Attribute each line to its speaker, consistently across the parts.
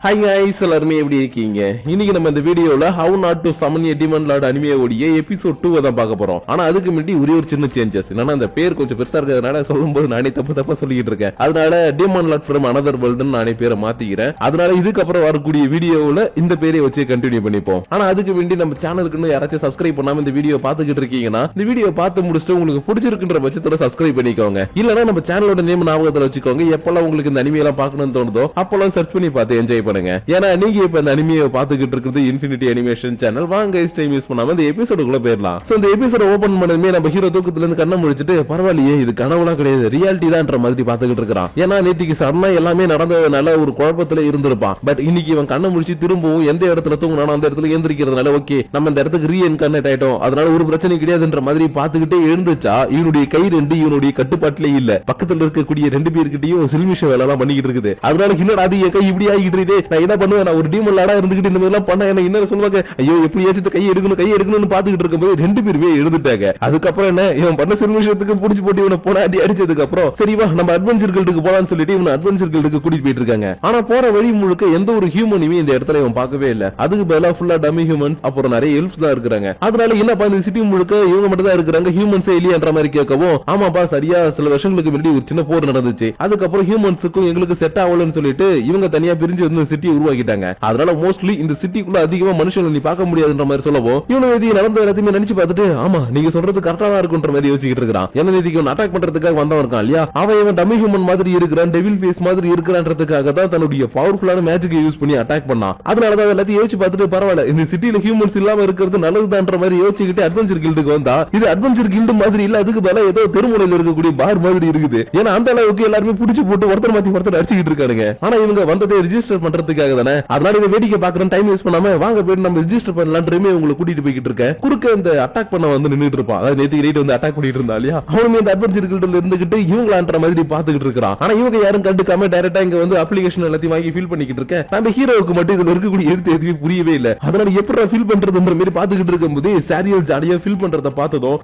Speaker 1: Hi guys, எல்லாருமே எப்படி இருக்கீங்க? இன்னைக்கு நம்ம இந்த வீடியோல How Not to Summon a Demon Lord anime ஓடிய எபிசோட் 2 தான் பார்க்க போறோம். ஆனா அதுக்கு முன்னாடி ஒரே ஒரு சின்ன சேஞ்சஸ். என்னன்னா அந்த பேர் கொஞ்சம் பெருசா இருக்கிறதுனால சொல்லும்போது நானே தப்பா சொல்லிட்டு இருக்கேன். அதனால Demon Lord from Another World நானே பேரை மாத்திக்கிறேன். அதனால இதுக்கு அப்புறம் வரக்கூடிய வீடியோல இந்த பேரை வச்சு கண்டினியூ பண்ணிப்போம். ஆனா அதுக்கு முன்னாடி நம்ம சேனலுக்கு யாராச்சும் சப்ஸ்கிரைப் பண்ணாம இந்த வீடியோ பார்த்துக்கிட்டு இருக்கீங்கன்னா இந்த வீடியோ பார்த்து முடிச்சுட்டு உங்களுக்கு பிடிச்சிருக்குன்ற பட்சத்துல சப்ஸ்கிரைப் பண்ணிக்கோங்க. இல்லனா நம்ம சேனலோட நேம் ஞாபகத்துல வச்சுக்கோங்க. எப்பெல்லாம் உங்களுக்கு இந்த அனிமே எல்லாம் பார்க்கணும்னு தோணுதோ அப்பெல்லாம் சர்ச் பண்ணி பார்த்து என்ஜாய் பண்ணுங்க. ஏன்னா நீங்க இப்ப இந்த அனிமையை பாத்துக்கிட்டு இருக்கிறது இன்ஃபினிட்டி அனிமேஷன் சேனல். வாங்க டைம் யூஸ் பண்ணாம இந்த எபிசோடுக்குள்ள போயிடலாம். சோ இந்த எபிசோட ஓபன் பண்ணதுமே நம்ம ஹீரோ தூக்கத்துல இருந்து கண்ணை முழிச்சிட்டு பரவாயில்லையே இது கனவுலாம் கிடையாது ரியாலிட்டி தான்ன்ற மாதிரி பாத்துக்கிட்டு இருக்கான். ஏன்னா நேத்திக்கு சடனா எல்லாமே நடந்ததுனால ஒரு குழப்பத்துல இருந்திருப்பான். பட் இன்னைக்கு இவன் கண்ணை முழிச்சு திரும்பவும் எந்த இடத்துல தூங்கினானோ அந்த இடத்துல எந்திரிக்கிறதுனால ஓகே நம்ம இந்த இடத்துக்கு ரீஇன்கார்னேட் ஆயிட்டோம், அதனால ஒரு பிரச்சனை கிடையாதுன்ற மாதிரி பாத்துக்கிட்டே எழுந்துச்சா இவனுடைய கை ரெண்டு இவனுடைய கட்டுப்பாட்டிலே இல்ல. பக்கத்துல இருக்கக்கூடிய ரெண்டு பேருக்கிட்டையும் சில்மிஷ வேலை எல்லாம் பண்ணிக்கிட்டு இருக்குது. அதனால இன்னொரு அது என் கை இப்படி ஆகிட்டு நான் என்ன பண்ணுவேன், நான் ஒரு டீமன் லாடா இருந்துகிட்டு இந்த மாதிரி எல்லாம் பண்ண என்ன இன்னும் சொல்லுவாங்க ஐயோ எப்படியாச்சும் கை எடுக்கணும்னு பாத்துக்கிட்டு இருக்கும்போது ரெண்டு பேருமே எழுந்துட்டாங்க. அதுக்கப்புறம் என்ன இவன் பண்ண சில்மிஷத்துக்கு புடிச்சு போட்டு இவனை போன அடி அடிச்சதுக்கு அப்புறம் சரிவா நம்ம அட்வென்ச்சர் கில்டுக்கு போலான்னு சொல்லிட்டு இவன் அட்வென்ச்சர் கில்டுக்கு கூட்டிட்டு போயிட்டு இருக்காங்க. ஆனா போற வழி முழுக்க எந்த ஒரு ஹியூமனையுமே இந்த இடத்துல இவன் பார்க்கவே இல்ல. அதுக்கு பதிலா ஃபுல்லா டம்மி ஹியூமன்ஸ் அப்புறம் நிறைய எல்ஃப்ஸ் தான் இருக்காங்க. அதனால என்னப்பா இந்த சிட்டி முழுக்க இவங்க மட்டும் தான் இருக்காங்க ஹியூமன்ஸே இல்லையன்ற மாதிரி கேட்கவும் ஆமாப்பா சரியா சில வருஷங்களுக்கு முன்னாடி ஒரு சின்ன போர் நடந்துச்சு, அதுக்கப்புறம் ஹியூமன்ஸுக்கும் எங்களுக்கு செட் ஆகலன்னு சொல்லிட்டு இவங்க தனியா பிரிஞ்சு வந்து சிட்டியை உருவாக்கிட்டாங்க. அதனால மோஸ்ட்லி இந்த சிட்டிக்குள்ள அதிகமா மனுஷங்களை நீ பார்க்க முடியாதுன்ற மாதிரி சொல்லவும் இவனு இது நடந்த எல்லாத்தையுமே நினைச்சு பார்த்துட்டு ஆமா நீங்க சொல்றது கரெக்டா தான் இருக்குன்ற மாதிரி யோசிச்சுட்டு இருக்கான். என்ன நேதிக்கு அட்டாக் பண்றதுக்காக வந்தவன் இருக்கான் இல்லையா, அவன் இவன் டம்மி ஹியூமன் மாதிரி இருக்கிறான், டெவில் ஃபேஸ் மாதிரி இருக்கிறான்றதுக்காக தான் தன்னுடைய பவர்ஃபுல்லான மேஜிக்கை யூஸ் பண்ணி அட்டாக் பண்ணான். அதனாலதான் எல்லாத்தையும் யோசிச்சு பார்த்துட்டு பரவாயில்ல இந்த சிட்டில ஹியூமன்ஸ் இல்லாம இருக்கிறது நல்லதுதான்ற மாதிரி யோசிச்சுக்கிட்டு அட்வென்ச்சர் கில்டுக்கு வந்தா இது அட்வென்ச்சர் கில்டு மாதிரி இல்ல, அதுக்கு பதிலா ஏதோ தெருமுனையில் இருக்கக்கூடிய பார் மாதிரி இருக்குது. ஏன்னா அந்த அளவுக்கு எல்லாருமே புடிச்சு போட்டு ஒருத்தர் மாத்தி ஒருத்தர் அடிச்சுக்கிட்டு இருக்காங்க. ஆனா இவங்க வந்ததை ரெஜிஸ்டர் பண்றதுக்காக தானே. அதனால இதை வேடிக்கை பாக்குறேன் டைம் யூஸ் பண்ணாம வாங்க போயிட்டு நம்ம ரெஜிஸ்டர் பண்ணலாம்ன்றமே உங்களை கூட்டிட்டு போய்கிட்டு இருக்கேன். குறுக்க இந்த அட்டாக் பண்ண வந்து நின்னுட்டு இருப்பான். அதாவது நேத்து நைட் வந்து அட்டாக் பண்ணிட்டு இருந்தா இல்லையா, அவனுமே இந்த அட்வென்ச்சர் கில்டுல இருந்துகிட்டு இவங்களான்ற மாதிரி பாத்துக்கிட்டு இருக்கான். ஆனா இவங்க யாரும் கண்டுக்காம டைரக்டா இங்க வந்து அப்ளிகேஷன் எல்லாத்தையும் வாங்கி ஃபில் பண்ணிக்கிட்டு இருக்கேன். நம்ம ஹீரோவுக்கு மட்டும் இதுல இருக்கக்கூடிய எழுத்து எதுவுமே புரியவே இல்ல. அதனால எப்படி ஃபில் பண்றதுன்ற மாதிரி பாத்துக்கிட்டு இருக்கும்போது சாரியல் ஜாலியா ஃபில் பண்றத பார்த்ததும்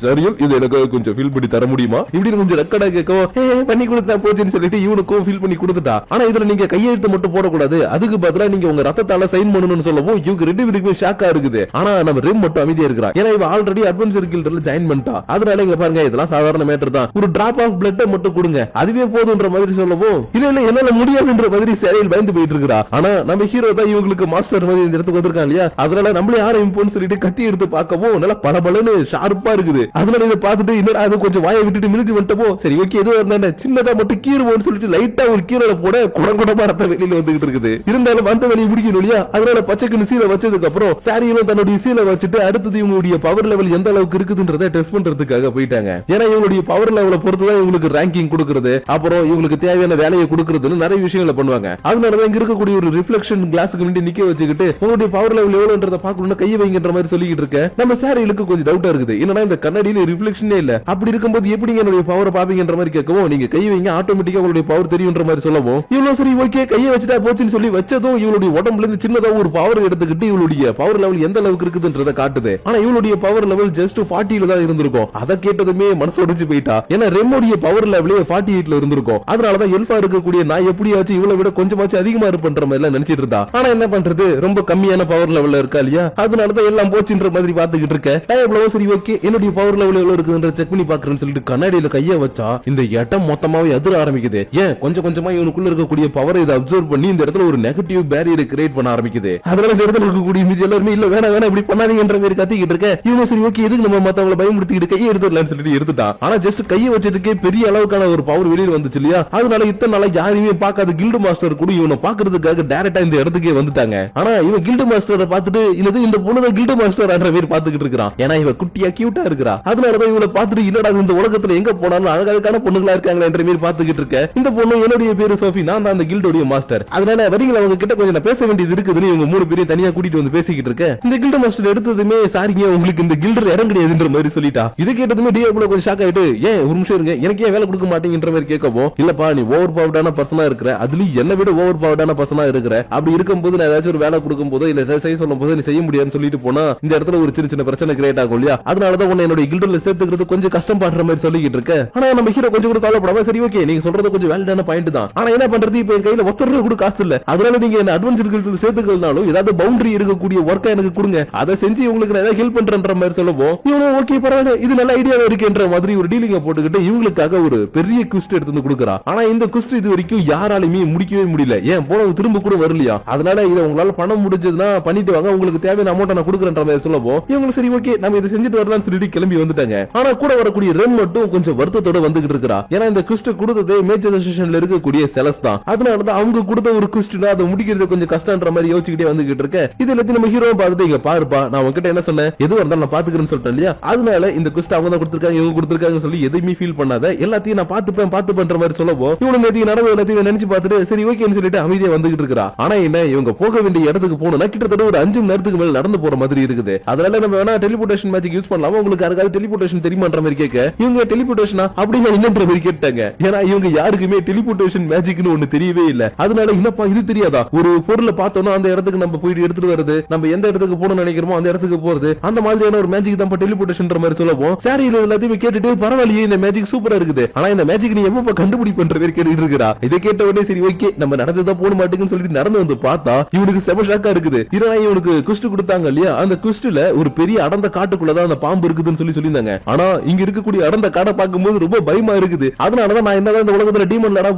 Speaker 1: சாரியல் இது எனக்கு கொஞ்சம் ஃபில் பண்ணி தர முடியுமா இப்படின்னு கொஞ்சம் ரெக்கார்டா கேட்கவும் பண்ணி கொடுத்தா போச்சுன்னு சொல்லிட்டு இவனுக்கும் ஃபில் பண்ணி கொடுத்துட்டா. ஆனா இதுல நீங்க கையெழுத்து மட்டும் போடக்கூடாது, அதுக்கு பதிலா நீங்க உங்க ரத்தத்தால சைன் பண்ணணும்னு சொல்லவும் இவங்க ரெண்டு பேருக்குமே ஷாக்கா இருக்குது. ஆனா நம்ம ரெம் மட்டும் அமைதியா இருக்கிறா. ஏன்னா இவ ஆல்ரெடி அட்வென்ச்சர் கில்டுல ஜாயின் பண்ணிட்டா. அதனால இங்க பாருங்க இதெல்லாம் சாதாரண மேட்டர் தான், ஒரு டிராப் ஆஃப் பிளட் மட்டும் கொடுங்க அதுவே போதும்ன்ற மாதிரி சொல்லவும் இல்ல என்னால முடியாதுன்ற மாதிரி சரியில் பயந்து போயிட்டு இருக்கா. ஆனா நம்ம ஹீரோ தான் இவங்களுக்கு மாஸ்டர் மாதிரி இந்த இடத்துக்கு வந்திருக்கான் இல்லையா, அதனால நம்மளே ஆரம்பிப்போம்னு சொல்லிட்டு கத்தி எடுத்து பார்க்கவும் நல்லா பளபளன்னு ஷார்ப்பா இருக்குது. அதனால இதை பார்த்துட்டு என்னடா அது கொஞ்சம் வாயை விட்டுட்டு மினிட்டு வந்துட்டப்போ சரி ஓகே எதுவும் இருந்தா சின்னதா மட்டும் கீறுவோம்னு சொல்லிட்டு லைட்டா ஒரு கீரலை போட குடங்குடமா ரத்த வெளியில வந்துகிட்டு இருக்குது. இருந்தாலும் வந்த வெளியே முடிக்கணும் இல்லையா, அதனால பச்சைக்குன்னு சீலை வச்சதுக்கு அப்புறம் சாரியிலும் தன்னுடைய சீலை வச்சுட்டு அடுத்தது இவங்களுடைய பவர் லெவல் எந்த அளவுக்கு இருக்குதுன்றதை டெஸ்ட் பண்றதுக்காக போயிட்டாங்க. ஏன்னா இவங்களுடைய பவர் லெவலை பொறுத்துதான் இவங்களுக்கு ரேங்கிங் கொடுக்கறது அப்புறம் இவங்களுக்கு தேவையான வேலையை கொடுக்கறதுன்னு நிறைய விஷயங்களை பண்ணுவாங்க. அதனாலதான் இங்க இருக்கக்கூடிய ஒரு ரிஃப்ளெக்ஷன் கிளாஸுக்கு முன்னாடி நிக்க வச்சுக்கிட்டு உங்களுடைய பவர் லெவல் எவ்வளவுன்றத பாக்கணும்னு கையை வைங்கன்ற மாதிரி சொல்லிட்டு இருக்க. நம்ம சாரியிலுக்கு கொஞ்சம் டவுட்டா இருக்குது, என்னன்னா இந்த கண்ணாடியில ரிஃப்ளெக்ஷனே இல்ல, அப்படி இருக்கும்போது எப்படி என்னுடைய பவரை பாப்பீங்கன்ற மாதிரி கேட்கவும் நீங்க கை வைங்க ஆட்டோமேட்டிக்கா உங்களுடைய பவர் தெரியும்ன்ற மாதிரி சொல்லவும் இவ்வளவு சரி ஓகே கையை வச்சுட்டா போச்சுன்னு சொல்லி வச்சதும் இவளுடைய உடம்புல இருந்து சின்னதா ஒரு பவர் எடுத்துக்கிட்டு இவளுடைய பவர் லெவல் எந்த அளவுக்கு இருக்குதுன்றத காட்டுது. ஆனா இவளுடைய பவர் லெவல் ஜஸ்ட் 40ல தான் இருந்திருக்கும். அதை கேட்டதுமே மனசு உடைஞ்சு போயிட்டா. ஏன்னா ரெம்முடைய பவர் லெவலே 48ல இருந்திருக்கும். அதனாலதான் எல்ஃபா இருக்கக்கூடிய நான் எப்படியாச்சும் இவளை விட கொஞ்சமாச்சும் அதிகமா இருப்பன்ற மாதிரி எல்லாம் நினைச்சிட்டு இருந்தா. ஆனா என்ன பண்றது ரொம்ப கம்மியான பவர் லெவல்ல இருக்கா இல்லையா, அதனாலதான் எல்லாம் போச்சுன்ற மாதிரி பாத்துக்கிட்டு இருக்க. சரி ஓகே என்னுடைய பவர் லெவல் எவ்வளவு இருக்குதுன்ற செக் பண்ணி பாக்குறேன்னு சொல்லிட்டு கண்ணாடியில கைய வச்சா இந்த இடம் மொத்தமாவே அதிர ஆரம்பிக்குது. ஏன் கொஞ்சம் கொஞ்சமா இவனுக்குள்ள இருக்கக்கூடிய பவரை இதை அப்சர்வ் பண்ணி இந்த இடத்துல ஒரு நெகட்டிவ் பேரியரை கிரியேட் பண்ண ஆரம்பிக்குது. அதனால இந்த இடத்துல இருக்கக்கூடிய மீதி எல்லாருமே இல்ல வேணா இப்படி பண்ணாதீங்கன்ற மாதிரி கத்திக்கிட்டு இருக்க. இவங்க சரி ஓகே எதுக்கு நம்ம மத்தவங்களை பயமுறுத்திக்கிட்டு கையை எடுத்துடலாம்னு சொல்லிட்டு எடுத்துட்டான். ஆனா ஜஸ்ட் கையை வச்சதுக்கே பெரிய அளவுக்கான ஒரு பவர் வெளியில வந்துச்சு இல்லையா, அதனால இத்தனை நாளா யாரையுமே பார்க்காத கில்டு மாஸ்டர் கூட இவனை பாக்குறதுக்காக டைரக்டா இந்த இடத்துக்கே வந்துட்டாங்க. ஆனா இவன் கில்டு மாஸ்டரை பார்த்துட்டு இந்த பொண்ணு கில்டு மாஸ்டர் என்ற பேர் பாத்துக்கிட்டு இருக்கான். ஏன்னா இவ குட்டியா கியூட்டா இருக்கிறா. அதனாலதான் இவளை பார்த்துட்டு இல்லடா இந்த உலகத்துல எங்க போனாலும் அழகான பொண்ணுங்களா இருக்காங்களா என்ற மாதிரி பாத்துக்கிட்டு இருக்க. இந்த பொண்ணு என்னுடைய பேரு சோஃபி, நான் தான் அந்த கில்டோடைய மாஸ்டர். அதனால வரீங்களா அவங்க கிட்ட கொஞ்சம் பேச வேண்டியது இருக்குதுன்னு இவங்க மூணு பேரையும் தனியா கூட்டிட்டு வந்து பேசிக்கிட்டு இருக்க. இந்த கில்டு மாஸ்டர் எடுத்ததுமே சாரிங்க உங்களுக்கு இந்த கில்டர் இடம் கிடையாதுன்ற மாதிரி சொல்லிட்டா. இதை கேட்டதுமே டியோக்குள்ள கொஞ்சம் ஷாக் ஆயிட்டு ஏன் ஒரு நிமிஷம் இருங்க எனக்கு ஏன் வேலை கொடுக்க மாட்டேங்கிற மாதிரி கேட்கவும் இல்லப்பா நீ ஓவர் பவர்டான பர்சனா இருக்கிற, அதுலயும் என்ன விட ஓவர் பவர்டான பர்சனா இருக்கிற, அப்படி இருக்கும்போது நான் ஏதாச்சும் ஒரு வேலை கொடுக்கும் போதோ இல்ல ஏதாவது செய்ய சொல்லும் போது நீ செய்ய முடியாதுன்னு சொல்லிட்டு போனா இந்த இடத்துல ஒரு சின்ன பிரச்சனை கிரியேட் ஆகும் இல்லையா, அதனாலதான் உன்னை என்னோட கில்டர்ல சேர்த்துக்கிறது கொஞ்சம் கஷ்டம் பாடுற மாதிரி சொல்லிக்கிட்டு இருக்க. ஆனா நம்ம ஹீரோ கொஞ்சம் கூட கவலைப்படாம சரி ஓகே நீங்க சொல்றது கொஞ்சம் வேலிடான பாயிண்ட் தான், ஆனா என்ன பண்றது இப்ப என் கையில ஒருத்தர் கூட கூட காசு இல்ல, அதனால நீங்க என்ன அட்வென்ச்சர் கில்ட்ல சேர்த்துக்கலனாலும் ஏதாவது பவுண்டரி இருக்கக்கூடிய ஒர்க்கா எனக்கு கொடுங்க, அதை செஞ்சு உங்களுக்கு நான் ஏதாவது ஹெல்ப் பண்றேன்ற மாதிரி சொல்லவும் இவனும் ஓகே பரவாயில்ல இது நல்ல ஐடியாவா இருக்குன்ற மாதிரி ஒரு டீலிங்க போட்டுக்கிட்டு இவங்களுக்காக ஒரு பெரிய குஸ்ட் எடுத்து வந்து கொடுக்குறா. ஆனா இந்த குஸ்ட் இது வரைக்கும் யாராலுமே முடிக்கவே முடியல, ஏன் போன திரும்ப கூட வரலையா, அதனால இதை உங்களால பண்ண முடிஞ்சதுன்னா பண்ணிட்டு வாங்க, உங்களுக்கு தேவையான அமௌண்ட் நான் கொடுக்குறேன்ற மாதிரி சொல்லவும் இவங்க சரி ஓகே நம்ம இதை செஞ்சுட்டு வரலாம்னு சொல்லிட்டு கிளம்பி வந்துட்டாங்க. ஆனா கூட வரக்கூடிய ரென் மட்டும் கொஞ்சம் வருத்தத்தோட வந்துகிட்டு இருக்கா. ஏன்னா இந்த குஸ்ட் கொடுத்தது மேஜர் ஸ்டேஷன்ல இருக்கக்கூடிய செலஸ் தான், அதனாலதான் அவங்க கொடுத்த ஒரு குஸ்ட்னா அதை முடிக்கிறது கொஞ்சம் கஷ்டம்ன்ற மாதிரி யோசிச்சுக்கிட்டே வந்துகிட்டு இருக்க. இது எல்லாத்தையும் நம்ம ஹீரோ பார்த்துட்டு இங்க பாருப்பா நான் உங்ககிட்ட என்ன சொன்னேன், எதுவும் இருந்தாலும் நான் பாத்துக்கிறேன்னு சொல்லிட்டேன் இல்லையா, அதனால இந்த குஸ்ட் அவங்க தான் கொடுத்திருக்காங்க இவங்க கொடுத்திருக்காங்க சொல்லி எதையுமே ஃபீல் பண்ணாத, எல்லாத்தையும் நான் பாத்துப்பேன்ற மாதிரி சொல்லவும் இவனும் நேத்து நடந்தது எல்லாத்தையும் நினைச்சு பார்த்துட்டு சரி ஓகேன்னு சொல்லிட்டு அமைதியா வந்துகிட்டு இருக்கா. ஆனா என்ன இவங்க போக வேண்டிய இடத்துக்கு போகணும்னா கிட்டத்தட்ட ஒரு 5 மணி நேரத்துக்கு மேல நடந்து போற மாதிரி இருக்குது. அதனால நம்ம வேணா டெலிபோர்டேஷன் மேஜிக் யூஸ் பண்ணலாமா, உங்களுக்கு யாருக்காவது டெலிபோர்டேஷன் தெரியுமான்ற மாதிரி கேட்க இவங்க டெலிபோர்டேஷனா அப்படின்னா என்னன்ற மாதிரி கேட்டாங்க. ஏன்னா இவங்க யாருக்குமே டெலிபோர்டேஷன் மேஜிக்னு ஒண்ணு தெரியவே இல்ல. அதனால என்னப்பா இது தெரியாதா, ஒரு பொருளை பார்த்தோம்னா அந்த இடத்துக்கு நம்ம போயிட்டு எடுத்துட்டு வருது, நம்ம எந்த இடத்துக்கு போகணும்னு நினைக்கிறோமோ அந்த இடத்துக்கு போறது, அந்த மாதிரியான ஒரு மேஜிக் தான் டெலிபோர்டேஷன் மாதிரி சொல்லவும் சாரியில எல்லாத்தையும் கேட்டுட்டு பரவாயில்லையே இந்த மேஜிக் சூப்பரா இருக்குது, ஆனா இந்த மேஜிக் நீ எப்ப கண்டுபிடிப்பன்ற மாதிரி கேட்டுட்டு இருக்கா. இதை கேட்ட உடனே சரி ஓகே நம்ம நடந்துதான் போக மாட்டேங்குன்னு சொல்லிட்டு நடந்து வந்து பார்த்தா இவனுக்கு செம ஷாக்கா இருக்குது. இவனுக்கு குஸ்ட் கொடுத்தாங்க இல்லையா, அந்த குஸ்ட்ல ஒரு பெரிய அடர்ந்த காட்டுக்குள்ளதான் அந்த பாம்பு இருக்குதுன்னு சொல்லியிருந்தாங்க. ஆனா இங்க இருக்கக்கூடிய அடர்ந்த காடை பார்க்கும்போது ரொம்ப பயமா இருக்குது. அதனாலதான் நான் என்னதான் இந்த உலகத்துல டீமன் லாடா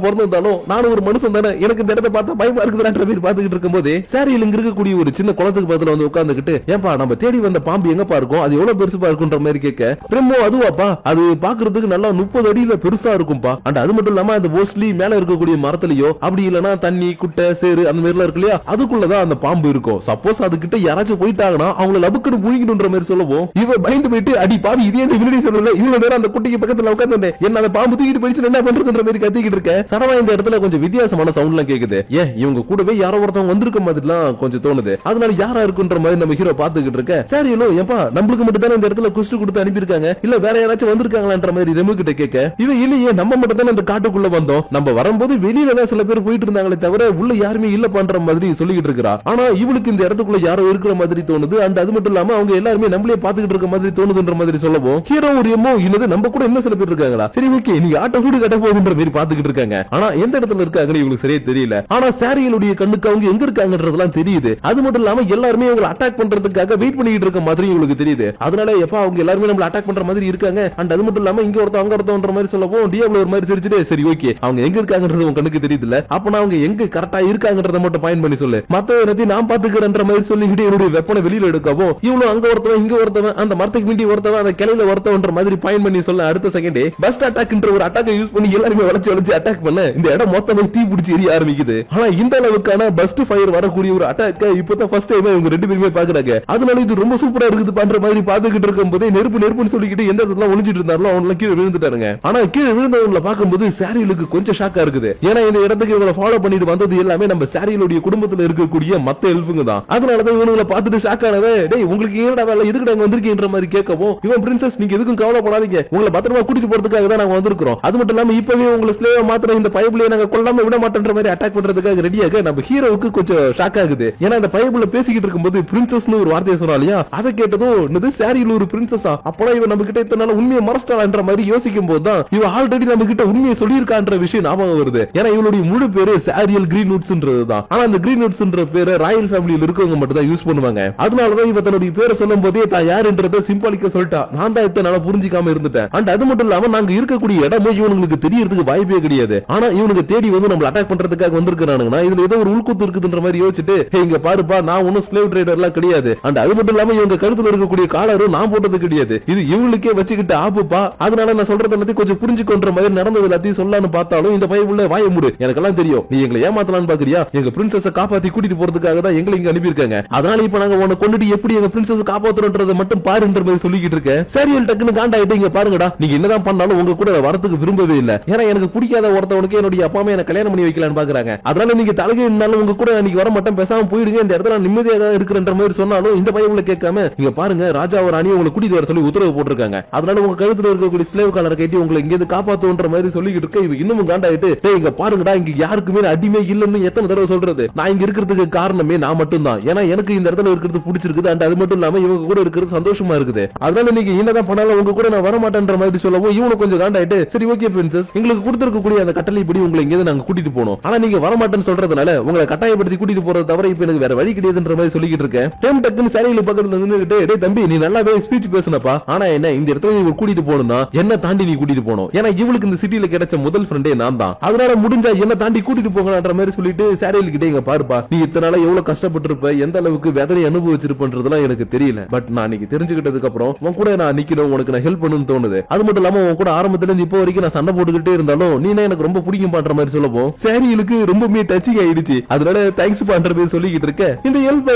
Speaker 1: பிறந்திருந்தாலும் நானும் ஒரு மனுஷன் தானே, எனக்கு இந்த இடத்தை பார்த்தா பயமா இருக்குதுன்ற மாதிரி பாத்துக்கிட்டு இருக்கும் போது சாரியில் இங்க இருக்கக்கூடிய ஒரு சின்ன குளத்துக்கு பக்கத்துல வந்து உட்கார்ந்துகிட்டு ஏன்பா நம்ம தேடி வந்த பாம்பு எங்கப்பா இருக்கும், அது எவ்வளவு பெருசுப்பா இருக்குன்ற மாதிரி கேட்க பிரம்மோ அதுவாப்பா அது பாக்குறதுக்கு நல்லா 30 அடியில பெருசா இருக்கும்பா, அண்ட் அது மட்டும் இல்லாம அந்த மோஸ்ட்லி மேல இருக்கக்கூடிய மரத்திலயோ அப்படி இல்லனா தண்ணி குட்டை சேரு அந்த மாதிரி இருக்கு இல்லையா அதுக்குள்ளதான் அந்த பாம்பு இருக்கும். சப்போஸ் அதுகிட்ட யாராச்சும் போயிட்டாங்கன்னா அவங்கள லபுக்குன்னு முழுங்கிடுன்ற மாதிரி சொல்லவும் இவ பயந்து போயிட்டு அடி பாவி இதே முன்னாடி சொல்லல இவ்வளவு நேரம் அந்த குட்டிக்கு பக்கத்துல உட்கார்ந்து என்ன அந்த பாம்பு தூக்கிட்டு போயிடுச்சு என்ன பண்றதுன்ற மாதிரி கத்திக்கிட்டு இருக்க. சடவா இந்த இடத்துல கொஞ்சம் வித்தியாசமான சவுண்ட் எல்லாம் கேக்குது. ஏன் இவங்க கூடவே யாரோ ஒருத்தவங்க வந்திருக்க மாதிரிலாம் கொஞ்சம் தோணுது. அதனால யாரா இருக்குன்ற மாதிரி நம்ம ஹீரோ பாத்துக்கிட்டு இருக்க. சரியிலோ ஏப்பா நம்மளுக்கு மட்டும் தானே இந்த இடத்துல குஸ்ட் கொடுத்து அனுப்பியிருக்காங்க, இல்ல வேற யாராச்சும் வந்திருக்காங்களான்ற மாதிரி ரெமு கிட்ட கேட்க இவ இல்லையே நம்ம மட்டும் தானே அந்த காட்டுக்குள்ள வந்தோம், நம்ம வரும்போது வெளியில தான் சில பேர் போயிட்டு இருந்தாங்களே தவிர உள்ள யாருமே இல்ல பண்ற மாதிரி சொல்லிட்டு இருக்கா. ஆனா இவளுக்கு இந்த இடத்துக்குள்ள யாரோ இருக்கிற மாதிரி தோணுது. அண்ட் அது மட்டும் இல்லாம அவங்க எல்லாருமே நம்மளே பாத்துக்கிட்டு இருக்க மாதிரி தோணுதுன்ற மாதிரி சொல்லவும் ஹீரோ ஒரு எம்மோ இல்லது நம்ம கூட இன்னும் சில பேர் இருக்காங்களா, சரி ஓகே நீங்க ஆட்டோ சூடு கட்ட போகுதுன்ற மாதிரி பாத்துக்கிட்டு இருக்காங்க. ஆனா எந்த இடத்துல இருக்காங்கன்னு இவங்களுக்கு சரியா தெரியல. ஆனா சாரிகளுடைய கண்ணுக்கு அவங்க எங்க இருக்காங்கன்றதெல்லாம் தெரியுது. அது மட்டும் இல்லாம எல்லாருமே இவங்களை அட்டாக் பண்றதுக்காக வெயிட் பண்ணிட்டு இருக்க மாதிரி இவங்களுக்கு தெரியுது. அதனால எப்ப அவங்க எல்லாருமே நம்மள அட்டாக் பண்ற மாதிரி இருக்காங்க. அண்ட் அது மட்டும் இல்லாம இங்க ஒருத்தன் அங்க ஒருத்தன்ற மாதிரி சொல்லவும் டியாப்லோ ஒரு மாதிரி சிரிச்சுட்டு சரி ஓகே அவங்க எங்க இருக்காங்கன்றது உங்க கண்ணுக்கு தெரியுதுல, அப்ப அவங்க எங்க கரெக்டா இருக்காங்கன்றத மட்டும் பாயிண்ட் பண்ணி சொல்லு, மத்த எல்லாத்தையும் நான் பாத்துக்கிறேன்ற மாதிரி சொல்லிக்கிட்டு என்னுடைய வெப்பனை வெளியில எடுக்கவும் இவ்வளவு அங்க ஒருத்தவன் இங்க ஒருத்தவன் அந்த மரத்துக்கு மீண்டி ஒருத்தவன் அந்த கிளையில ஒருத்தவன்ற மாதிரி பாயிண்ட் பண்ணி சொல்ல அடுத்த செகண்டே பஸ்ட் அட்டாக்ன்ற ஒரு அட்டாக்கை யூஸ் பண்ணி எல்லாருமே வளைச்சு அட்டாக் பண்ண இந்த இடம் மொத்தமே தீ பிடிச்சி எரிய ஆரம்பிக்குது. ஆனா இந்த அளவுக்கான பஸ்ட் ஃபயர் வரக்கூடிய ஒரு அட்டாக் இப்பதான் ஃபர்ஸ்ட் டைம் இவங்க ரெண்டு பேருமே பாக்குறாங்க. அதனால இது ரொம்ப சூப்பரா இருக்குது பண்ற மாதிரி பாத்துக்கிட்டு இருக்கும் போதே நெருப்புன்னு சொல்லிக்கிட்டு எந்த இடத்துல ஒளிஞ்சிட்டு இருந்தாலும் அவங்க கீழே விழுந்துட்டாருங்க. ஆனா கீழே விழுந்தவங்களை பார்க்கும்போது சாரிலுக்கு கொஞ்சம் ஷாக்கா இருக்குது. ஏன்னா இந்த இடத்துக்கு இவங்களை ஃபாலோ பண்ணிட்டு வந்தது எல்லாமே நம்ம சாரிலுடைய குடும்பத்துல இருக்கக்கூடிய மத்த எல்ஃபுங்க தான். அதனாலதான் இவங்களை பார்த்துட்டு ஷாக் ஆனவே டேய் உங்களுக்கு ஏன்டா வேலை எதுக்கு நாங்க வந்திருக்கீங்கன்ற மாதிரி கேட்கவும் இவன் பிரின்சஸ் நீங்க எதுக்கும் கவலைப்படாதீங்க உங்களை பத்திரமா கூட்டிட்டு போறதுக்காக தான் நாங்க வந்திருக்கிறோம். அது மட்டும் இல்லாம இப்பவே உங்களை ஸ்லேவா மாத்திரம் இந்த பைபிளை நாங்க கொல்லாம விட மாட்டேன்ற மாதிரி அட்டாக் பண்றதுக்காக ரெடியாக நம்ம ஹீரோவுக்கு கொஞ்சம் ஷாக் ஆகுது. ஏன்னா அந்த பைபிள்ல பேசிக்கிட்டு இருக்கும்போது பிரின்சஸ்னு ஒரு வார்த்தையை சொன்னா இல்லையா, அதை கேட்டதும் என்னது சாரியில் ஒரு பிரின்சஸா, அப்பலாம் இவன் நம்ம கிட்ட இத்தனை நாள் உண்மையை மறைச்சிட்டான்ற மாதிரி யோசிக்கும் போது தான் இவ ஆல்ரெடி நம்ம கிட்ட உண்மையை சொல்லியிருக்கான்ற விஷயம் ஞாபகம் வருது. ஏன்னா இவளுடைய முழு பேரு சாரியல் கிரீன்வுட்ஸ்ன்றதுதான். ஆனா அந்த கிரீன்வுட்ஸ்ன்ற பேரை ராயல் ஃபேமிலியில் இருக்கவங்க மட்டும் தான் யூஸ் பண்ணுவாங்க. அதனாலதான் இவ தன்னுடைய பேரை சொல்லும் போதே தான் யாருன்றத சிம்பாலிக்கா சொல்லிட்டா. நான் தான் இத்தனை நாளா புரிஞ்சிக்காம இருந்துட்டேன். அண்ட் அது மட்டும் இல்லாம நாங்க இருக்கக்கூடிய இடமும் இவனுக்கு தெரியறதுக்கு வாய்ப்பே கிடையாது. ஆனா இவனுக்கு தேடி வந்து நம்ம அட்டாக் பண்றதுக்காக வந்திருக்கானுங்கன்னா இதுல ஏதோ ஒரு உள்கூத்து இருக்குதுன்ற மாதிரி யோசிச்சுட்டு இங்க பாருப்பா நான் ஒன்னும் ஸ்லேவ் ட்ரேடர் எல்லாம் கிடையாது. அண்ட் அது மட்டும் இல்லாம இவங்க கழுத்துல இருக்கக்கூடிய காலரும் நான் போட்டது கிடையாது. இது இவங்களுக்கே வச்சுக்கிட்டு ஆப்புப்பா. அதனால நான் சொல்றது எல்லாத்தையும் கொஞ்சம் புரிஞ்சுக்கொன்ற மாதிரி நடந்தது எல்லாத்தையும் சொல்லலாம்னு பார்த்தாலும் இந்த பையன் வாய மூடு எனக்கெல்லாம் தெரியும் நீ எங்களை ஏமாத்தலாம்னு பாக்குறியா, எங்க பிரின்சஸ காப்பாத்தி கூட்டிட்டு போறதுக்காக தான் எங்களை இங்க அனுப்பியிருக்காங்க. அதனால இப்ப நாங்க உன்னை கொண்டுட்டு எப்படி எங்க பிரின்சஸ் காப்பாத்துறோன்றதை மட்டும் பாருன்ற மாதிரி சொல்லிக்கிட்டு இருக்க. சரியில் டக்குன்னு காண்டாயிட்டு இங்க பாருங்கடா நீங்க என்னதான் பண்ணாலும் உங்க கூட வரதுக்கு விரும்பவே இல்ல. ஏன்னா எனக்கு பிடிக்காத ஒருத்தவனுக்கு என்னுடைய அப்பா அம்மா என்ன கல்யாணம் பண்ணி வைக்கலான்னு பாக்குறாங்க. அதனால நீங்க தலைகீழ்னாலும் உங்க கூட இன்னைக்கு வர மாட்டேன் பேசாம போயிடுங்க இந்த இடத்துல நிம்மதியா தான் இருக்கிறன்ற மாதிரி சொன்னாலும் இந்த பையன் கேட்காம இங்க பாருங்க ராஜா ஒரு அணி உங்களை கூட்டிட்டு வர சொல்லி உத்தரவு போட்டிருக்காங்க. அதனால உங்க கழுத்துல இருக்கக்கூடிய ஸ்லேவ் காலரை கட்டி உங்களை இங்க காப்பாத்துன்ற மாதிரி சொல்லிக்கிட்டு இருக்க. இவ இன்னமும் காண்டாயிட்டு இங்க பாருங்கடா இங்க யாருக்குமே அடிமை இல்லன்னு எத்தனை தடவை சொல்றது, நான் இங்க இருக்கிறதுக்கு காரணமே நான் மட்டும் தான். ஏன்னா எனக்கு இந்த இடத்துல இருக்கிறது பிடிச்சிருக்குது. அண்ட் அது மட்டும் இல்லாம இவங்க கூட இருக்கிறது சந்தோஷமா இருக்குது. அதனால நீங்க என்னதான் பண்ணாலும் உங்க கூட நான் வர மாட்டேன்ற மாதிரி சொல்லவும் இவனு கொஞ்சம் காண்டாயிட்டு சரி ஓகே பிரின்சஸ் எங்களுக்கு கொடுத்திருக்கக்கூடிய அந்த கட்டளை படி உங்களை இங்க நாங்க கூட்டிட்டு போனோம். ஆனா நீங்க வரமாட்டேன்னு சொல்றதுனால உங்களை கட்டாயப்படுத்தி கூட்டிட்டு போறது தவிர இப்ப எனக்கு வேற வழி கிடையாதுன்ற மாதிரி சொல்லிக்கிட்டு இருக்கேன். பிரேம் டக்குன்னு சாரியில பக்கத்துல நின்னுகிட்டு, டேய் தம்பி நீ நல்லாவே ஸ்பீச் பேசுனப்பா, ஆனா என்ன இந்த இடத்துல நீ கூட்டிட்டு போகணும்னா என்ன தாண்டி நீ கூட்டிட்டு போகணும். ஏன்னா இவளுக்கு இந்த சிட்டில கிடைச்ச முதல் ஃப்ரெண்டே நான் தான். அதனால முடிஞ்சா என்ன தாண்டி கூட்டிட்டு போங்கன்ற மாதிரி சொல்லிட்டு சாரியில கிட்டே இங்க பாருப்பா, நீ இத்தனை நாளா எவ்வளவு கஷ்டப்பட்டு இருப்ப, எந்த அளவுக்கு வேதனை அனுபவிச்சிருப்பன்றதெல்லாம் எனக்கு தெரியல. பட் நான் இன்னைக்கு தெரிஞ்சுக்கிட்டதுக்கு அப்புறம் உன் கூட நான் நிக்கணும், உனக்கு நான் ஹெல்ப் பண்ணணும்னு தோணுது. அது மட்டும் இல்லாம உன் கூட ஆரம்பத்துல இருந்து இப்போ வரைக்கும் நான் சண்டை போட்டுக்கிட்டே இருந்தாலும் நீ எனக்கு ரொம்ப பிடிக்கும் பண்ற மாதிரி சொல்லவும் சாரியிலுக்கு ரொம்பவே டச்சிங் ஆயிடுச்சு. அதனால தேங்க்ஸ் பண்ற மாதிரி சொல்லிக்கிட்டு இருக்க. இந்த ஹெல்ப்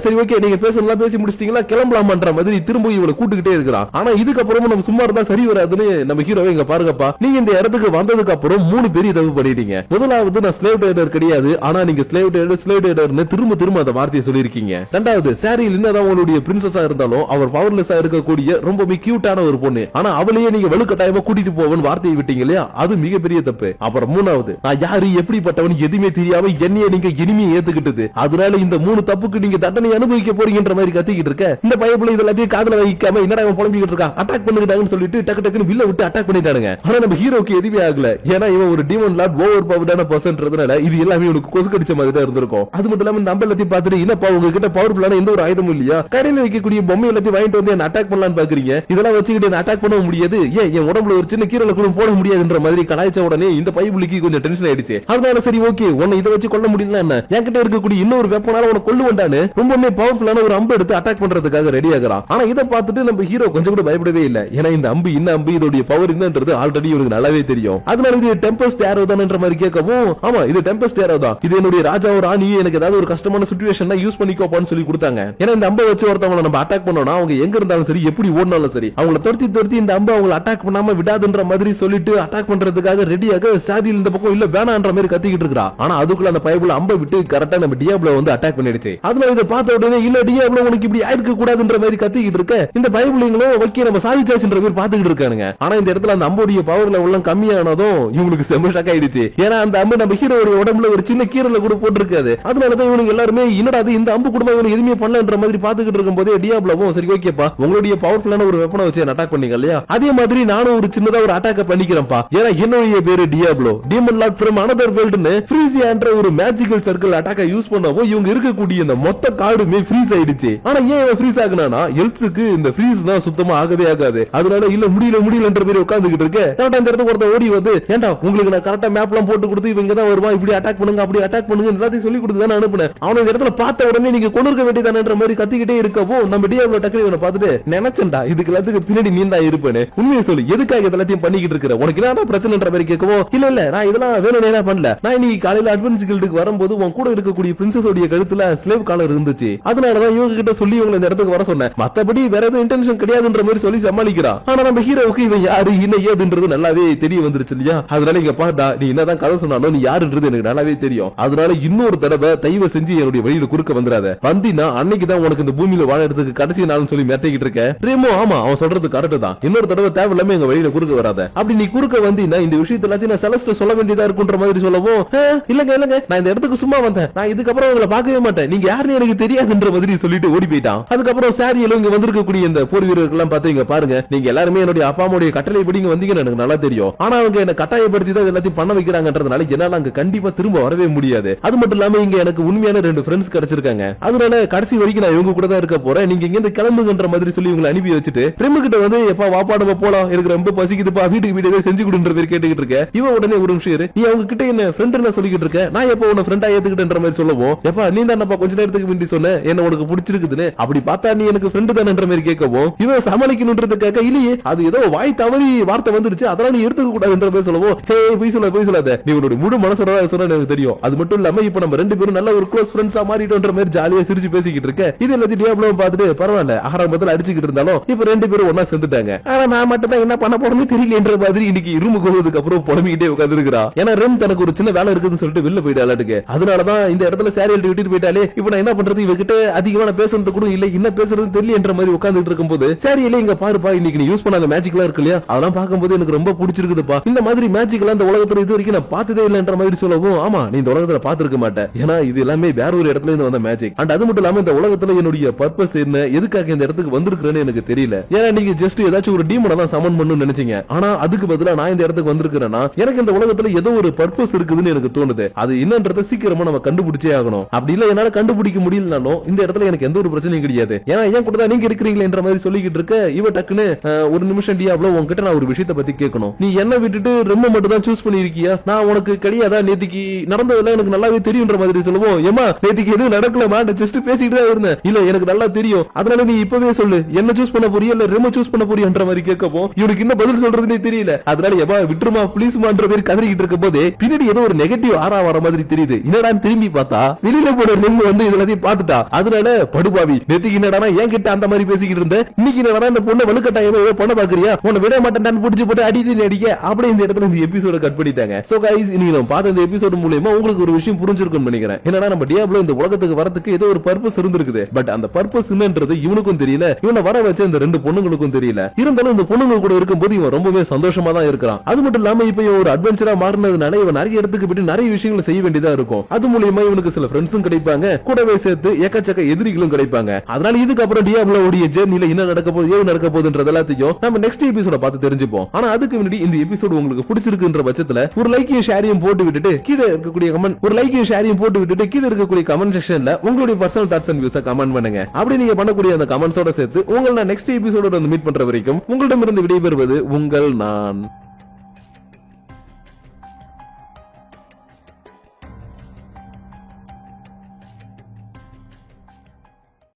Speaker 1: சரி ஓகே நீங்க பேசலாம், பேசி முடிச்சிட்டீங்களா கிளம்பலாம்ன்ற மாதிரி திரும்ப இவளை கூட்டுக்கிட்டே இருக்கிறான். ஆனா இதுக்கப்புறமும் நம்ம சும்மா இருந்தா சரி வராதுன்னு நம்ம ஹீரோவை இங்க பாருங்கப்பா, நீங்க இந்த இடத்துக்கு வந்ததுக்கு அப்புறம் 3 பெரிய தப்பு பண்ணிட்டீங்க. முதலாவது நான் ஸ்லேவ் ட்ரேடர் கிடையாது, ஆனா நீங்க ஸ்லேவ் ட்ரேடர்னு திரும்ப திரும்ப அந்த வார்த்தையை சொல்லிருக்கீங்க. ரெண்டாவது சாரியில் என்னதான் உங்களுடைய பிரின்சஸா இருந்தாலும் அவர் பவர்லெஸ்ஸா இருக்கக்கூடிய ரொம்பவே கியூட்டான ஒரு பொண்ணு, ஆனா அவளையே நீங்க வலுக்கட்டாயமா கூட்டிட்டு போவன்னு வார்த்தையை விட்டீங்க இல்லையா, அது மிகப்பெரிய தப்பு. அப்புறம் மூணாவது நான் யாரு எப்படிப்பட்டவன் எதுவுமே தெரியாம என்னைய நீங்க இனிமே ஏத்துக்கிட்டது, அதனால இந்த 3 தப்புக்கு நீங்க தண்டனை அனுபவிக்க போறீங்கன்ற மாதிரி கத்திக்கிட்டு இருக்க. இந்த பயப்புல இதெல்லாத்தையும் காதுல வைக்காம என்னடா அவன் புலம்பிக்கிட்டு இருக்கான், அட்டாக் பண்ணிட்டாங்கன்னு சொல்லிட்டு டக்கு டக்குன்னு வில்ல விட்டு அட்டாக் பண்ணிட்டானுங்க. ஆனா நம்ம ஹீரோக்கு எதுவுமே ஆகல, ஏன்னா இவன் ஒரு டீமன் லார்ட் ஓவர் பவர்டான பர்சன்றதுனால இது எல்லாமே உனக்கு கொசு கடிச்ச மாதிரி தான் இருந்திருக்கும். அது மட்டும் இல்லாம நம்ம எல்லாத்தையும் பார்த்துட்டு என்னப்பா உங்ககிட்ட பவர்ஃபுல்லான எந்த ஒரு ஆயுதமும் இல்லையா, கடையில வைக்கக்கூடிய பொம்மை எல்லாத்தையும் வாங்கிட்டு வந்து என்ன அட்டாக் பண்ணலாம்னு பாக்குறீங்க, இதெல்லாம் வச்சுக்கிட்டு என்ன அட்டாக் பண்ண முடியாது, ஏன் என் உடம்புல ஒரு சின்ன கீரல கூட போட முடியாதுன்ற மாதிரி கலாய்ச்ச உடனே இந்த பைபிளுக்கு கொஞ்சம் டென்ஷன் ஆயிடுச்சு. அதனால சரி ஓகே உன்னை இதை வச்சு கொல்ல முடியல என்ன, என்கிட்ட இருக்கக்கூடிய இன்னொரு வெப்பனால உன கொல்லு வந்தானு ரொம்ப பவர்ஃபுல்லான ஒரு அம்பு எடுத்து அட்டாக் பண்றதுக்காக ரெடி ஆகுறான். ஆனா இதை பார்த்துட்டு நம்ம ஹீரோ கொஞ்சம் கூட பயப்படவே இல்ல, ஏன்னா இந்த அம்பு இன்ன அம்பு இதோடைய பவர் என்னன்றது ஆல்ரெடி இவனுக்கு நல்லாவே தெரியும். அதனால இது டெம்பஸ்ட் ஏரோ தான்ன்ற மாதிரி கேட்கவும், ஆமா இது டெம்பஸ்ட் ஏரோ தான், இது என்னுடைய ராஜா ஒரு ராணி எனக்கு ஏதாவது ஒரு கஷ்டமான சிச்சுவேஷன் யூஸ் பண்ணிக்கோப்பான்னு சொல்லி கொடுத்தாங்க. ஏன்னா இந்த அம்பை வச்சு ஒருத்தவங்களை நம்ம அட்டாக் பண்ணோம்னா அவங்க எங்க இருந்தாலும் சரி எப்படி ஓடினாலும் சரி அவங்கள துரத்தி இந்த அம்பை அவங்களை அட்டாக் பண்ணாம விடாதுன்ற மாதிரி சொல்லிட்டு அட்டாக் பண்றதுக்காக ரெடியாக சாரியில் இந்த பக்கம் இல்ல வேணான்ற மாதிரி கத்திக்கிட்டு இருக்கா. ஆனா அதுக்குள்ள அந்த பைபிள் அம்பை விட்டு கரெக்டா நம்ம டியாப்ளோ வந்து அட்டாக் பண்ணிடுச்சு. அதனால இதை பார்த்த உடனே இல்ல டியாப்ளோ உனக்கு இப்படி ஆயிருக்க கூடாதுன்ற மாதிரி கத்திக்கிட்டு இருக்க. இந்த பைபிளுங்களும் ஓகே நம்ம சாதிச்சாச்சுன்ற மாதிரி பாத்துக்கிட்டு இருக்கானுங்க. ஆனா இந்த இடத்துல அந்த அம்போடைய பவர் லெவல் கம்மியானதும் இவங்களுக்கு செம்ம ஷாக் ஆயிடுச்சு. ஏன்னா அந்த அம்பு நம்ம ஹீரோடைய உடம்புல ஒரு சின்ன கீரல கூட போட்டுருக்காது. அதனாலதான் இவனுக்கு எல்லாருமே என்னடா இந்த அம்பு குடும்பம் இவனுக்கு எதுவுமே பண்ணலன்ற மாதிரி பாத்துக்கிட்டு இருக்கும் போதே டியாப்ளோவும் சரி ஓகேப்பா உங்களுடைய பவர்ஃபுல்லான ஒரு வெப்பனை வச்சு அட்டாக் பண்ணீங்க இல்லையா, அதே மாதிரி நானும் ஒரு சின்னதா ஒரு அட்டாக் பண்ணிக்கிறேன்ப்பா. ஏன்னா என்னுடைய பேரு Diablo, demon lord from another வேர்ல்ட்னு ஃப்ரீசியான்ற ஒரு மேஜிக்கல் சர்க்கிள் அட்டாக்க யூஸ் பண்ணவும் இவங்க இருக்கக்கூடிய இந்த மொத்த காடுமே ஃப்ரீஸ் ஆயிடுச்சு. ஆனா ஏன் இவன் ஃப்ரீஸ் ஆகுனானா எல்ப்ஸ்க்கு இந்த ஃப்ரீஸ்னா சுத்தமா ஆகவே ஆகாது. அதனால இல்ல முடியலன்ற மாதிரி உட்கார்ந்துகிட்டு இருக்கு. அந்த இடத்துக்கு ஒருத்த ஓடி வந்து ஏன்டா உங்களுக்கு நான் கரெக்டா மேப்லாம் போட்டு கொடுத்து இவங்க தான் வருவான் இப்படி அட்டாக் பண்ணுங்க அப்படி அட்டாக் பண்ணுங்க எல்லாத்தையும் சொல்லி கொடுத்து தானே அனுப்புனேன். அவன் இந்த இடத்துல பார்த்த உடனே நீங்க கொண்டிருக்க வேண்டியதானன்ற மாதிரி கத்திக்கிட்டே இருக்கவும் நம்ம டியாப்ளோ டக்குனு இவனை பார்த்துட்டு நினைச்சேன்டா இதுக்கு எல்லாத்துக்கு பின்னாடி நீ தான் இருப்பேன்னு. உண்மையை சொல்லி எதுக்காக இதெல்லாத்தையும் பண்ணிக்கிட்டு இருக்கிற, உனக்கு என்ன பிரச்சனைன்ற மாதிரி கேட்கவும் இல்ல நான் இதெல்லாம் வேணும்னே பண்ணல, நான் இன்னைக்கு காலையில அட்வென்ச்சர் கில்டுக்கு வரும்போது உன் கூட இருக்கக்கூடிய பிரின்சஸ் உடைய கழுத்துல ஸ்லேவ் காலர் இருந்துச்சு, அதனாலதான் இவங்க கிட்ட சொல்லி இவங்க இந்த இடத்துக்கு வர சொன்னேன், மத்தபடி வேற எதுவும் இன்டென்ஷன் கிடையாதுன்ற மாதிரி சொல்லி சமாளிக்கிறான். ஆனா நம்ம ஹீரோவுக்கு இவன் யாரு என்ன ஏதுன்றது நல்லாவே தெரிய வந்துருச்சு இல்லையா. அதனால இங்க பாடா நீ என்னதான் கதை சொன்னாலும் நீ யாருன்றது எனக்கு நல்லாவே தெரியும். அதனால இன்னொரு தடவை தயவு செஞ்சு என்னுடைய வழியில குறுக்க வந்துடாத, வந்தினா அன்னைக்கு தான் உனக்கு இந்த பூமியில வாழறதுக்கு கடைசி நாள்னு சொல்லி மிரட்டிக்கிட்டு இருக்க. ரேமோ ஆமா அவன் சொல்றது கரெக்ட் தான், இன்னொரு தடவை தேவையில்லாம எங்க வழியில குறுக்க வராத, அப்படி நீ குறுக்க வந்தீங்கன்னா இந்த விஷயத்த எல்லாத்தையும் நான் செலஸ்ட் சொல்ல வேண்டியதா இருக்குன்ற மாதிரி சொல்லவும் இல்லங்க நான் இந்த இடத்துக்கு சும்மா வந்தேன், நான் இதுக்கப்புறம் உங்களை பார்க்கவே மாட்டேன், நீங்க யாருன்னு எனக்கு தெரியாதுன்ற மாதிரி சொல்லிட்டு ஓடி போயிட்டான். அதுக்கப்புறம் சாரியில இங்க வந்திருக்கக்கூடிய இந்த போர் வீரர்கள் எல்லாம் பாத்தீங்க பாருங்க, நீங்க எல்லாருமே என்னுடைய அப்பா அம்மாவுடைய கட்டளைப்படி இங்க வந்தீங்கன்னு எனக்கு நல்லா தெரியும். ஆனா அவங்க என்ன கட்டாயப்படுத்தி தான் எல்லாத்தையும் பண்ண வைக்கிறாங்கன்றதுனால என்னால அங்க கண்டிப்பா திரும்ப வரவே முடியாது. அது மட்டும் இல்லாம இங்க எனக்கு உண்மையான 2 ஃப்ரெண்ட்ஸ் கிடைச்சிருக்காங்க, அதனால கடைசி வரைக்கும் நான் இவங்க கூட தான் இருக்க போறேன், நீங்க இங்க இருந்து கிளம்புங்கன்ற மாதிரி சொல்லி இவங்களை அனுப்பி வச்சுட்டு பிரேம கிட்ட வந்து எப்பா வாப்பாடமா போலாம் எனக்கு ரொம்ப பசிக்குதுப்பா வீட்டுக்கு வீடு ஏதாவது செஞ்சு கொடுன்ற மாதிரி கேட்டுக்கிட்டு இருக்க. இவன் உடனே ஒரு நிமிஷம் இரு, நீ அவங்க கிட்ட என்ன ஃப்ரெண்ட் சொல்லிக்கிட்டு இருக்க, நான் எப்ப உன்னை ஃப்ரெண்டா ஏத்துக்கிட்டேன்ற மாதிரி சொல்லவும் எப்பா நீ தானப்பா கொஞ்ச நேரத்துக்கு முன்னாடி சொன்ன என்ன உனக்கு பிடிச்சிருக்குதுன்னு, அப்படி பார்த்தா நீ எனக்கு ஃப்ரெண்ட் தானன்ற மாதிரி கேட்கவும் இவன் சமாளிக்கணும்ன்றதுக்காக இல்லையே அது ஏதோ வாய் தவறி வார்த்தை வந்துருச்சு அதெல்லாம் நீ எடுத்துக்க கூடாதுன்ற மாதிரி சொல்லவும் ஹே போய் சொல்லாத நீ உன்னோட முழு மனசோட சொன்ன எனக்கு தெரியும். அது மட்டும் இல்லாம இப்ப நம்ம 2 பேரும் நல்ல ஒரு க்ளோஸ் ஃப்ரெண்ட்ஸா மாறிட்டோன்ற மாதிரி ஜாலியா சிரிச்சு பேசிக்கிட்டு இருக்க. இது எல்லாத்தையும் டியாப்ளோ பார்த்துட்டு பரவாயில்ல ஆரம்பத்தில் அடிச்சுக்கிட்டு இருந்தாலும் இப்ப 2 பேரும் ஒன்னா சேர்ந்துட்டாங்க. ஆனா நான் மட்டும் தான் என்ன பண்ண போறேன்னு தெரியலன்ற மாதிரி இன்னைக்கு ரூம் போகிறதுக்கு அப்புறம் புலம்பிக்கிட்டே உட்கார்ந்து இருக்கிறா. ஏன்னா ரெம் தனக்கு ஒரு சின்ன வேலை இருக்குதுன்னு சொல்லிட்டு வெளில போயிட்டாளுக்கு. அதனாலதான் இந்த இடத்துல சாரியல் விட்டுட்டு போயிட்டாலே இப்ப நான் என்ன பண்றது இவகிட்ட அதிகமான பேசுறது கூட இல்ல என்ன பேசுறது தெரியலன்ற மாதிரி உட்கார்ந்துட்டு இருக்கும்போது சாரியல இங்க பாருப்பா இன்னைக்கு நீ யூஸ் பண்ணாத மேஜிக் எல்லாம் இருக்கு இல்லையா அதெல்லாம் பார்க்கும்போது எனக்கு ரொம்ப பிடிச்சிருக்குதுப்பா. இந்த மாதிரி மேஜிக் எல்லாம் இந்த உலகத்துல இது வரைக்கும் நான் பார்த்ததே இல்லைன்ற மாதிரி சொல்லவும் ஆமா நீ இந்த உலகத்துல பாத்துருக்க மாட்டேன் ஏன்னா இது எல்லாமே வேற ஒரு இடத்துல இருந்து வந்த மேஜிக். அண்ட் அது மட்டும் இல்லாம இந்த உலகத்துல என்னுடைய பர்பஸ் என்ன எதுக்காக இந்த இடத்துக்கு வந்திருக்கிறேன்னு எனக்கு தெரியல. ஏன்னா நீங்க ஜஸ்ட் ஏதாச்சும் ஒரு டீமனை தான் சமன் பண்ணணும்னு நினைச்சீங்க. ஆனா அதுக்கு பதிலா நான் இந்த இடத்துக்கு வந்திருக்கிறேன்னா எனக்கு இந்த உலகத்துல ஏதோ ஒரு பர்பஸ் இருக்குதுன்னு எனக்கு எனக்கு தோணுது. அது என்னன்றத சீக்கிரமா நம்ம கண்டுபிடிச்சே ஆகணும். அப்படி இல்ல என்னால கண்டுபிடிக்க முடியலனாலும் இந்த இடத்துல எனக்கு எந்த ஒரு பிரச்சனையும் கிடையாது. ஏன்னா ஏன் கூட தான் நீங்க இருக்கிறீங்களேன்ற மாதிரி சொல்லிக்கிட்டு இருக்க இவ டக்குன்னு ஒரு நிமிஷம் டியாப்லோ உன்கிட்ட நான் ஒரு விஷயத்தை பத்தி கேட்கணும். நீ என்ன விட்டுட்டு ரொம்ப மட்டும் தான் சூஸ் பண்ணிருக்கியா? நான் உனக்கு கிடையாதா? நேத்திக்கு நடந்ததெல்லாம் எனக்கு நல்லாவே தெரியும்ன்ற மாதிரி சொல்லுவோம். ஏமா நேத்திக்கு எதுவும் நடக்கலமா, நான் ஜஸ்ட் பேசிட்டு தான் இருந்தேன். இல்ல எனக்கு நல்லா தெரியும், அதனால நீ இப்பவே சொல்லு, என்ன சூஸ் பண்ண போறியா இல்ல ரெமோ சூஸ் பண்ண போறியான்ற மாதிரி கேட்கவும் இவனுக்கு என்ன பதில் சொல்றதுனே தெரியல. அதனால ஏமா விட்டுருமா ப்ளீஸ்மான்ற மாதிரி கதறிக்கிட்டு இருக்க போதே பின்னாடி ஏதோ ஒரு நெகட்டிவ் ஆரா வர மாதிரி தெரியுது. என்னடான்னு திரும்பி பார்த்தா வெளியில போன ரெமோ வந்து இதெல்லாம் பார்த்துட்டா. அதனால படுபாவி நேத்திக்கு என்னடா என் கிட்ட அந்த மாதிரி பேசிக்கிட்டு இருந்த, இன்னைக்கு என்னடா இந்த பொண்ணை வலுக்கட்டாயமா ஏதோ பண்ண பாக்குறியா, உன்னை விட மாட்டேன் புடிச்சு போட்டு அடிட்டு அடிக்க அப்படி இந்த இடத்துல இந்த எபிசோட கட் பண்ணிட்டாங்க. சோ கைஸ் இன்னைக்கு நம்ம பார்த்த இந்த எபிசோட் மூலமா உங்களுக்கு ஒரு விஷயம் புரிஞ்சிருக்கும்னு நினைக்கிறேன். என்னன்னா நம்ம டியாப்லோ இந்த உலகத்துக்கு வரதுக்கு ஏதோ ஒரு பர்பஸ் இருந்திருக்குது. பட் அந்த பர்பஸ் என்னன்றது இவனுக்கும் தெரியல, இவனை வர வச்ச இந்த ரெண்டு பொண்ணுங்களுக்கும் தெரியல. இருந்தாலும் இந்த பொண்ணுங்க கூட இருக்கும்போது இவன் ரொம்பவே சந்தோஷமா தான் இருக்கிறான். அது மட்டும் இல்லாம இப்ப இவன் ஒரு அட்வென்ச்சரா மாறினதுனால இவன் நிறைய இடத்துக்கு போயிட்டு நிறைய விஷயங்களை செய்ய வேண்டியதா இருக்கும். அது மூலமா இவனுக்கு சில ஃப்ரெண்ட்ஸும் கிடைப்பாங்க, கூடவே சேர்த்து எக்கச்சக்க எதிரிகளும் கிடைப்பாங்க. அதனால இதுக்கப்புறம் டியாப்லோவுடைய ஜெர்னில என்ன நடக்க போகுது ஏன் நடக்க போகுதுன்றது எல்லாத்தையும் நம்ம நெக்ஸ்ட் எபிசோட பார்த்து தெரிஞ்சுப்போம். ஆனா அதுக்கு முன்னாடி இந்த எபிசோட் உங்களுக்கு பிடிச்சிருக்குன்ற பட்சத்துல ஒரு லைக்கையும் ஷேரையும் போட்டு விட்டுட்டு கீழே இருக்கக்கூடிய கமெண்ட் ஒரு லைக்கையும் ஷேரையும் போட்டு விட்டுட்டு கீழே இருக்கக்கூடிய கமெண்ட் செக்ஷன்ல உங்களுடைய பர்சனல் தாட்ஸ் அண்ட் வியூஸை கமெண்ட் பண்ணுங்க. அப்படி நீங்க பண்ணக்கூடிய அந்த கமெண்ட்ஸோட சேர்த்து உங்களை நான் நெக்ஸ்ட் எபிசோட வந்து மீட் பண்ற வரைக்கும் உங்களிடமிருந்து விடைபெறுவது உங்கள் நான்.